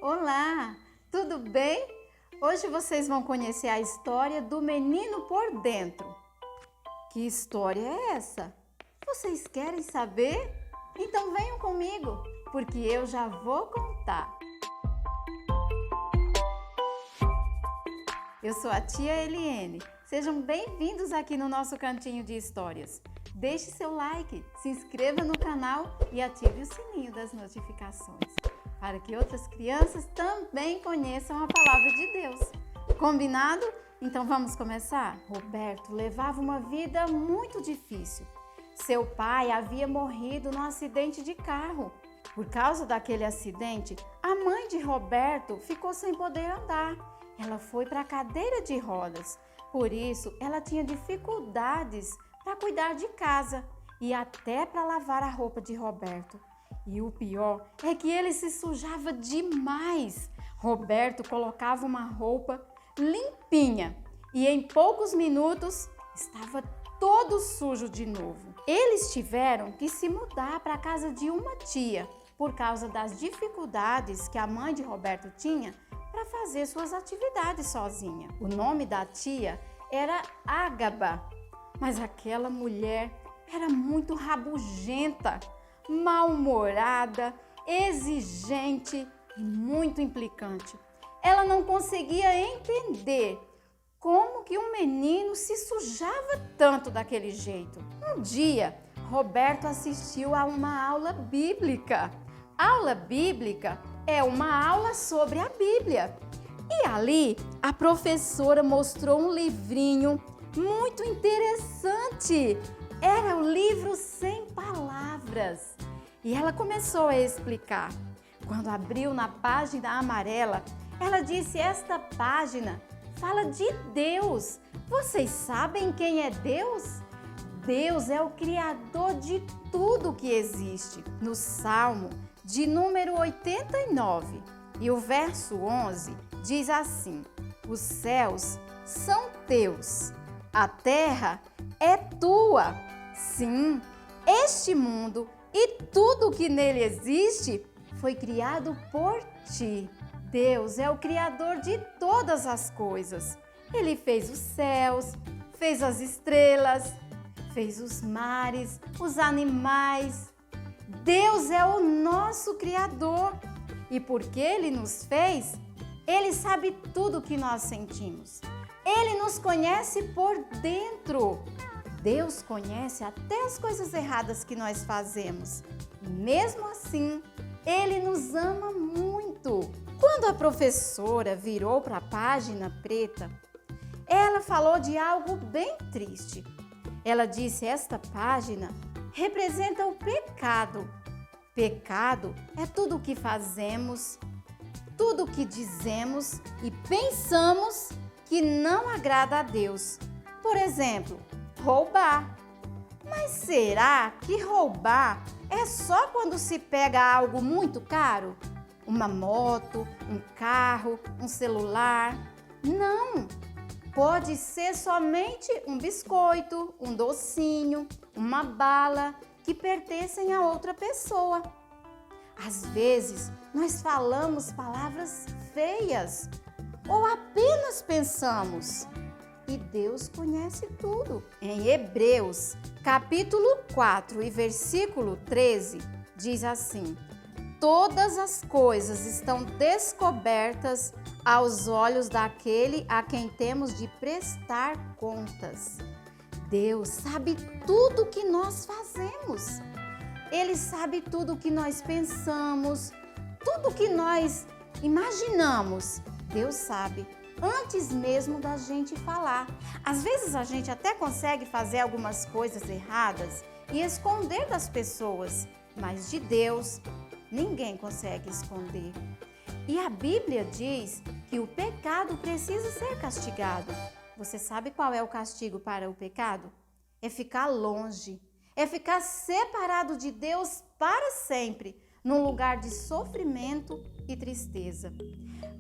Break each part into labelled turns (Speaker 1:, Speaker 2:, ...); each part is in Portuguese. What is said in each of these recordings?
Speaker 1: Olá, tudo bem? Hoje vocês vão conhecer a história do menino por dentro. Que história é essa? Vocês querem saber? Então venham comigo, porque eu já vou contar. Eu sou a tia Eliene. Sejam bem-vindos aqui no nosso cantinho de histórias. Deixe seu like, se inscreva no canal e ative o sininho das notificações, para que outras crianças também conheçam a palavra de Deus. Combinado? Então vamos começar? Roberto levava uma vida muito difícil. Seu pai havia morrido num acidente de carro. Por causa daquele acidente, a mãe de Roberto ficou sem poder andar. Ela foi para a cadeira de rodas. Por isso, ela tinha dificuldades para cuidar de casa e até para lavar a roupa de Roberto. E o pior é que ele se sujava demais. Roberto colocava uma roupa limpinha e em poucos minutos estava todo sujo de novo. Eles tiveram que se mudar para a casa de uma tia por causa das dificuldades que a mãe de Roberto tinha para fazer suas atividades sozinha. O nome da tia era Ágaba, mas aquela mulher era muito rabugenta, mal-humorada, exigente e muito implicante. Ela não conseguia entender como que um menino se sujava tanto daquele jeito. Um dia, Roberto assistiu a uma aula bíblica. Aula bíblica é uma aula sobre a Bíblia. E ali, a professora mostrou um livrinho muito interessante. Era o livro Sem Palavras. E ela começou a explicar. Quando abriu na página amarela, ela disse: esta página fala de Deus. Vocês sabem quem é Deus? Deus é o Criador de tudo que existe. No Salmo de número 89 e o verso 11 diz assim: os céus são teus, a terra é tua. Sim, este mundo e tudo que nele existe foi criado por ti. Deus é o Criador de todas as coisas. Ele fez os céus, fez as estrelas, fez os mares, os animais. Deus é o nosso Criador e porque Ele nos fez, Ele sabe tudo o que nós sentimos. Ele nos conhece por dentro. Deus conhece até as coisas erradas que nós fazemos. E mesmo assim, Ele nos ama muito. Quando a professora virou para a página preta, ela falou de algo bem triste. Ela disse: esta página representa o pecado. Pecado é tudo o que fazemos, tudo o que dizemos e pensamos que não agrada a Deus. Por exemplo, roubar. Mas será que roubar é só quando se pega algo muito caro? Uma moto, um carro, um celular? Não! Pode ser somente um biscoito, um docinho, uma bala que pertencem a outra pessoa. Às vezes, nós falamos palavras feias ou apenas pensamos. E Deus conhece tudo. Em Hebreus, capítulo 4 e versículo 13, diz assim: todas as coisas estão descobertas aos olhos daquele a quem temos de prestar contas. Deus sabe tudo o que nós fazemos. Ele sabe tudo o que nós pensamos, tudo o que nós imaginamos. Deus sabe antes mesmo da gente falar. Às vezes a gente até consegue fazer algumas coisas erradas e esconder das pessoas, mas de Deus ninguém consegue esconder. E a Bíblia diz que o pecado precisa ser castigado. Você sabe qual é o castigo para o pecado? É ficar longe, é ficar separado de Deus para sempre, num lugar de sofrimento e tristeza.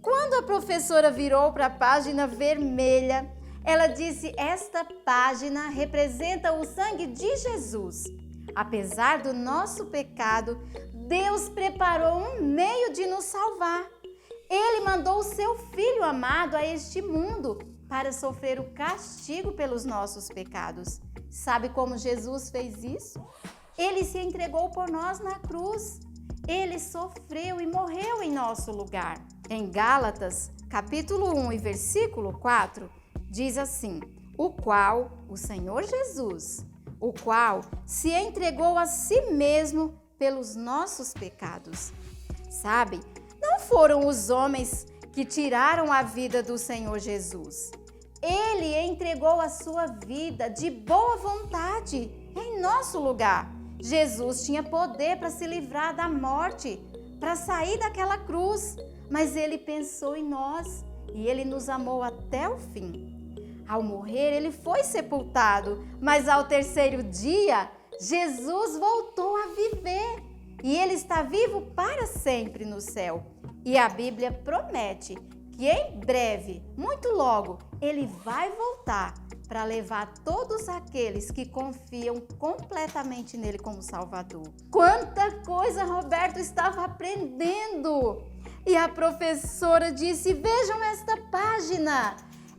Speaker 1: Quando a professora virou para a página vermelha, ela disse: esta página representa o sangue de Jesus. Apesar do nosso pecado, Deus preparou um meio de nos salvar. Ele mandou o seu Filho amado a este mundo para sofrer o castigo pelos nossos pecados. Sabe como Jesus fez isso? Ele se entregou por nós na cruz. Ele sofreu e morreu em nosso lugar. Em Gálatas, capítulo 1 e versículo 4, diz assim: o qual, o Senhor Jesus, o qual se entregou a si mesmo pelos nossos pecados. Sabe, não foram os homens que tiraram a vida do Senhor Jesus. Ele entregou a sua vida de boa vontade em nosso lugar. Jesus tinha poder para se livrar da morte, para sair daquela cruz, mas ele pensou em nós e ele nos amou até o fim. Ao morrer, ele foi sepultado, mas ao terceiro dia, Jesus voltou a viver e ele está vivo para sempre no céu. E a Bíblia promete que em breve, muito logo, ele vai voltar para levar todos aqueles que confiam completamente nele como Salvador. Quanta coisa Roberto estava aprendendo! E a professora disse: vejam esta página.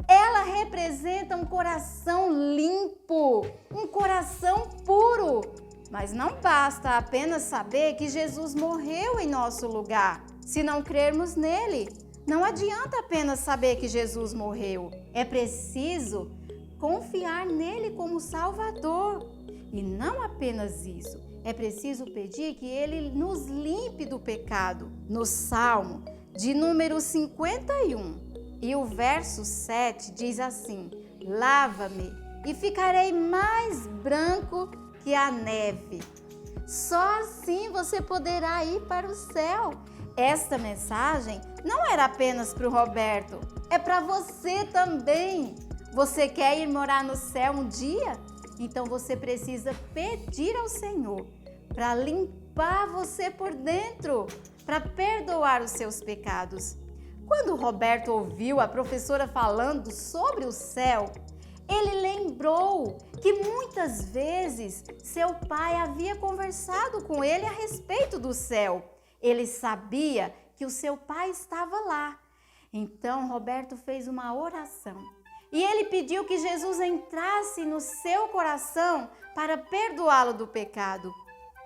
Speaker 1: Ela representa um coração limpo, um coração puro. Mas não basta apenas saber que Jesus morreu em nosso lugar. Se não crermos nele, não adianta apenas saber que Jesus morreu. É preciso confiar nele como Salvador. E não apenas isso, é preciso pedir que ele nos limpe do pecado. No Salmo de número 51 e o verso 7 diz assim: lava-me e ficarei mais branco que a neve. Só assim você poderá ir para o céu. Esta mensagem não era apenas para o Roberto, é para você também. Você quer ir morar no céu um dia? Então você precisa pedir ao Senhor para limpar você por dentro, para perdoar os seus pecados. Quando o Roberto ouviu a professora falando sobre o céu, ele lembrou que muitas vezes seu pai havia conversado com ele a respeito do céu. Ele sabia que o seu pai estava lá. Então, Roberto fez uma oração e ele pediu que Jesus entrasse no seu coração para perdoá-lo do pecado.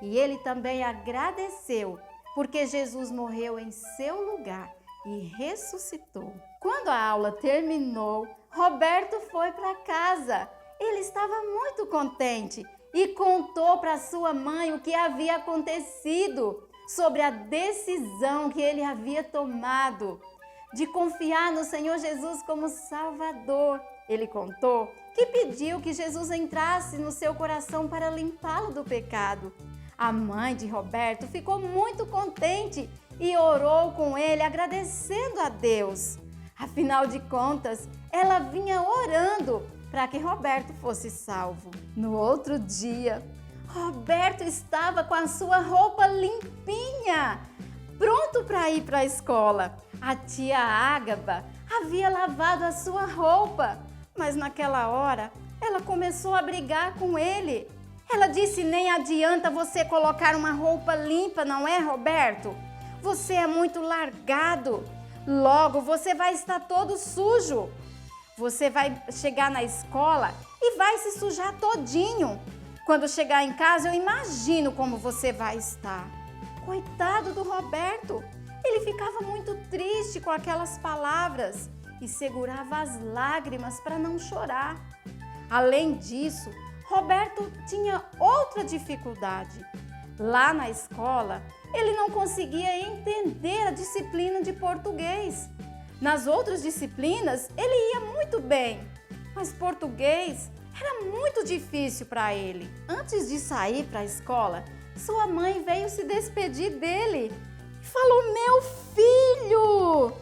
Speaker 1: E ele também agradeceu, porque Jesus morreu em seu lugar e ressuscitou. Quando a aula terminou, Roberto foi para casa. Ele estava muito contente e contou para sua mãe o que havia acontecido, sobre a decisão que ele havia tomado de confiar no Senhor Jesus como Salvador. Ele contou que pediu que Jesus entrasse no seu coração para limpá-lo do pecado. A mãe de Roberto ficou muito contente e orou com ele, agradecendo a Deus. Afinal de contas, ela vinha orando para que Roberto fosse salvo. No outro dia, Roberto estava com a sua roupa limpinha, pronto para ir para a escola. A tia Ágaba havia lavado a sua roupa, mas naquela hora ela começou a brigar com ele. Ela disse: nem adianta você colocar uma roupa limpa, não é, Roberto? Você é muito largado, logo você vai estar todo sujo. Você vai chegar na escola e vai se sujar todinho. Quando chegar em casa, eu imagino como você vai estar. Coitado do Roberto, ele ficava muito triste com aquelas palavras e segurava as lágrimas para não chorar. Além disso, Roberto tinha outra dificuldade. Lá na escola, ele não conseguia entender a disciplina de português. Nas outras disciplinas, ele ia muito bem, mas português era muito difícil para ele. Antes de sair para a escola, sua mãe veio se despedir dele e falou: meu filho,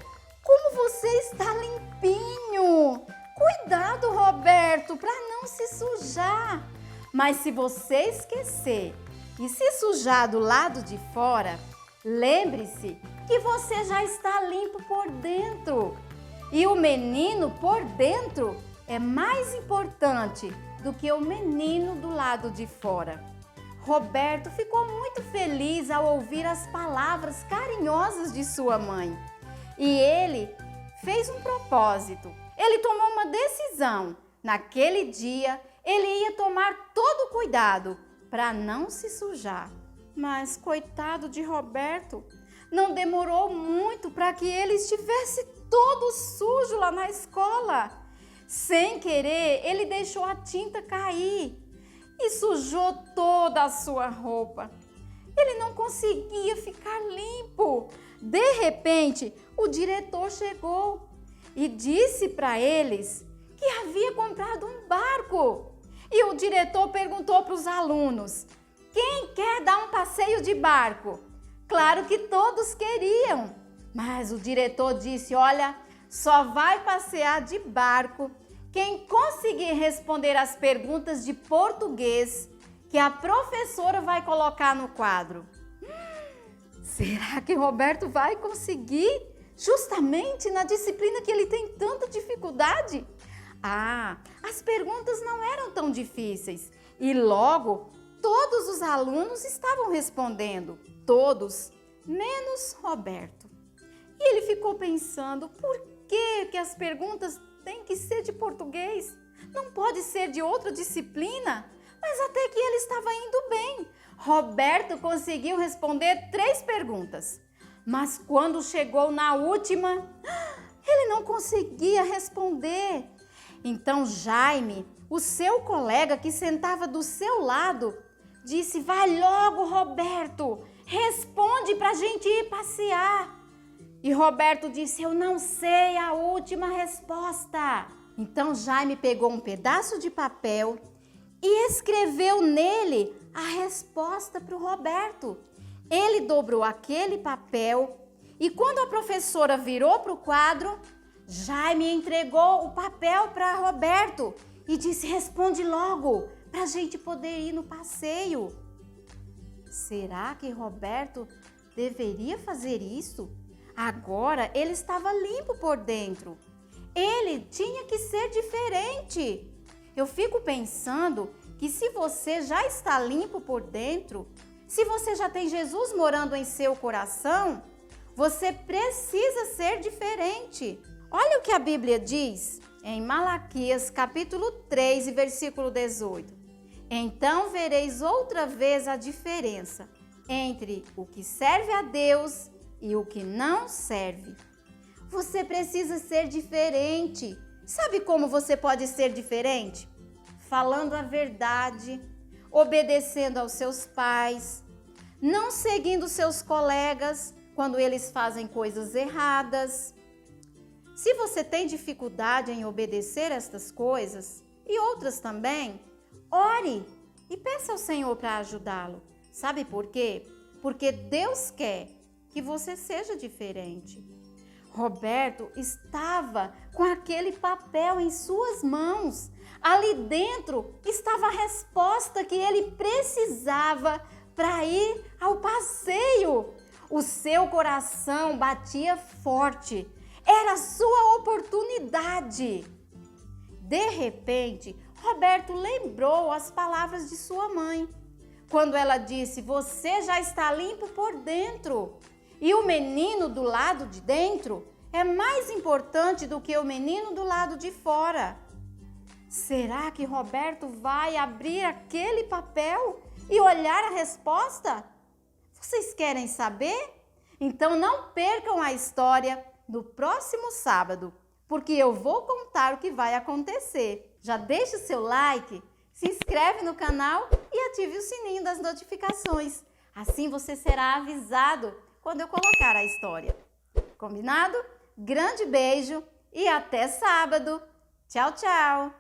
Speaker 1: como você está limpinho! Cuidado, Roberto, para não se sujar. Mas se você esquecer e se sujar do lado de fora, lembre-se que você já está limpo por dentro. E o menino por dentro é mais importante do que o menino do lado de fora. Roberto ficou muito feliz ao ouvir as palavras carinhosas de sua mãe. E ele fez um propósito. Ele tomou uma decisão. Naquele dia, ele ia tomar todo o cuidado para não se sujar. Mas, coitado de Roberto, não demorou muito para que ele estivesse todo sujo lá na escola. Sem querer, ele deixou a tinta cair e sujou toda a sua roupa. Ele não conseguia ficar limpo. De repente, o diretor chegou e disse para eles que havia comprado um barco. E o diretor perguntou para os alunos: quem quer dar um passeio de barco? Claro que todos queriam, mas o diretor disse: olha, só vai passear de barco quem conseguir responder as perguntas de português que a professora vai colocar no quadro. Será que Roberto vai conseguir? Justamente na disciplina que ele tem tanta dificuldade? As perguntas não eram tão difíceis e logo todos os alunos estavam respondendo, todos, menos Roberto. E ele ficou pensando, por que as perguntas têm que ser de português? Não pode ser de outra disciplina? Mas até que ele estava indo bem. Roberto conseguiu responder 3 perguntas. Mas quando chegou na última, ele não conseguia responder. Então Jaime, o seu colega que sentava do seu lado, disse: vai logo, Roberto, responde para a gente ir passear. E Roberto disse: eu não sei a última resposta. Então Jaime pegou um pedaço de papel e escreveu nele a resposta para o Roberto. Ele dobrou aquele papel e quando a professora virou para o quadro, Jaime entregou o papel para Roberto e disse: responde logo para a gente poder ir no passeio. Será que Roberto deveria fazer isso? Agora ele estava limpo por dentro. Ele tinha que ser diferente. Eu fico pensando que se você já está limpo por dentro, se você já tem Jesus morando em seu coração, você precisa ser diferente. Olha o que a Bíblia diz em Malaquias capítulo 3 e versículo 18. Então vereis outra vez a diferença entre o que serve a Deus e o que não serve. Você precisa ser diferente. Sabe como você pode ser diferente? Falando a verdade, obedecendo aos seus pais, não seguindo seus colegas quando eles fazem coisas erradas. Se você tem dificuldade em obedecer estas coisas e outras também, ore e peça ao Senhor para ajudá-lo. Sabe por quê? Porque Deus quer que você seja diferente. Roberto estava com aquele papel em suas mãos. Ali dentro estava a resposta que ele precisava para ir ao passeio. O seu coração batia forte. Era a sua oportunidade. De repente, Roberto lembrou as palavras de sua mãe, quando ela disse: você já está limpo por dentro. E o menino do lado de dentro é mais importante do que o menino do lado de fora. Será que Roberto vai abrir aquele papel e olhar a resposta? Vocês querem saber? Então não percam a história no próximo sábado, porque eu vou contar o que vai acontecer. Já deixa o seu like, se inscreve no canal e ative o sininho das notificações. Assim você será avisado quando eu colocar a história. Combinado? Grande beijo e até sábado. Tchau, tchau!